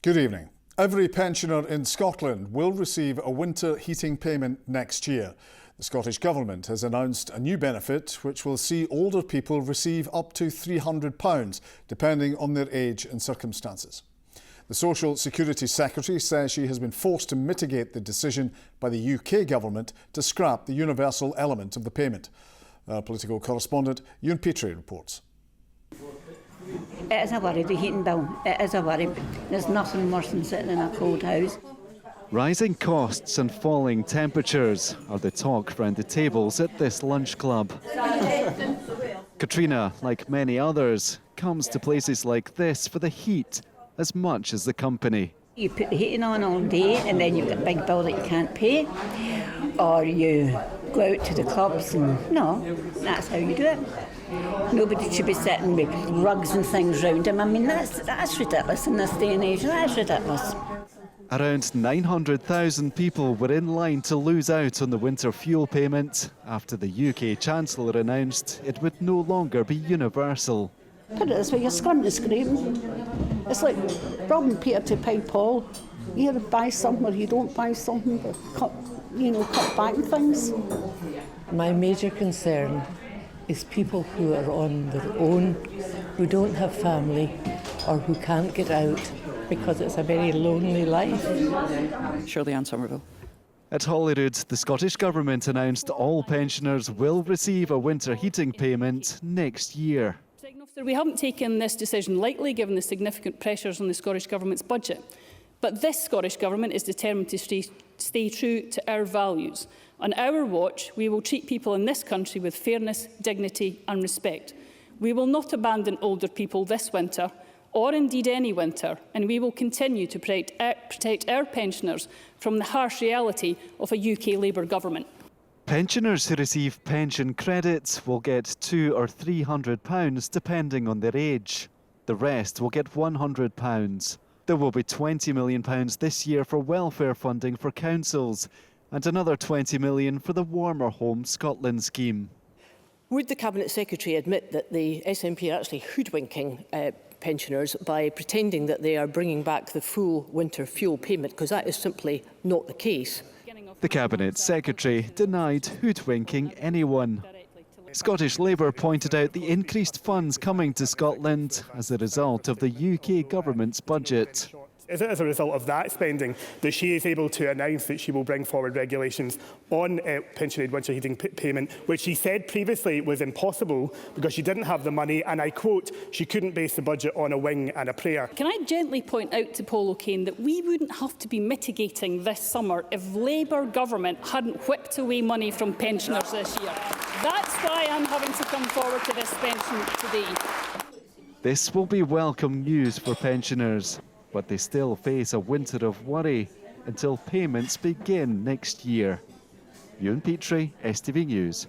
Good evening. Every pensioner in Scotland will receive a winter heating payment next year. The Scottish Government has announced a new benefit which will see older people receive up to £300, depending on their age and circumstances. The Social Security Secretary says she has been forced to mitigate the decision by the UK Government to scrap the universal element of the payment. Our political correspondent Ewan Petrie reports. It is a worry, the heating bill. It is a worry. There's nothing worse than sitting in a cold house. Rising costs and falling temperatures are the talk round the tables at this lunch club. Katrina, like many others, comes to places like this for the heat as much as the company. You put the heating on all day and then you've got a big bill that you can't pay, or you go out to the clubs and no, that's how you do it. Nobody should be sitting with rugs and things round them. I mean, that's ridiculous in this day and age. That's ridiculous. Around 900,000 people were in line to lose out on the winter fuel payment after the UK Chancellor announced it would no longer be universal. Put it this way, you're squinting and screaming. It's like robbing Peter to pay Paul. You either buy something or you don't buy something, but cut back things. My major concern is people who are on their own, who don't have family or who can't get out because it's a very lonely life. Shirley Ann Somerville. At Holyrood, the Scottish Government announced all pensioners will receive a winter heating payment next year. We haven't taken this decision lightly, given the significant pressures on the Scottish Government's budget. But this Scottish Government is determined to stay true to our values. On our watch, we will treat people in this country with fairness, dignity and respect. We will not abandon older people this winter, or indeed any winter, and we will continue to protect our pensioners from the harsh reality of a UK Labour government. Pensioners who receive pension credits will get £200 or £300 depending on their age. The rest will get £100. There will be £20 million this year for welfare funding for councils and another £20 million for the Warmer Home Scotland scheme. Would the Cabinet Secretary admit that the SNP are actually hoodwinking pensioners by pretending that they are bringing back the full winter fuel payment, because that is simply not the case? The Cabinet Secretary denied hoodwinking anyone. Scottish Labour pointed out the increased funds coming to Scotland as a result of the UK Government's budget. Is it as a result of that spending that she is able to announce that she will bring forward regulations on pension aid winter heating payment, which she said previously was impossible because she didn't have the money, and I quote, she couldn't base the budget on a wing and a prayer. Can I gently point out to Paul O'Kane that we wouldn't have to be mitigating this summer if Labour government hadn't whipped away money from pensioners this year. That's why I'm having to come forward to this pension today. This will be welcome news for pensioners, but they still face a winter of worry until payments begin next year. Ewan Petrie, STV News.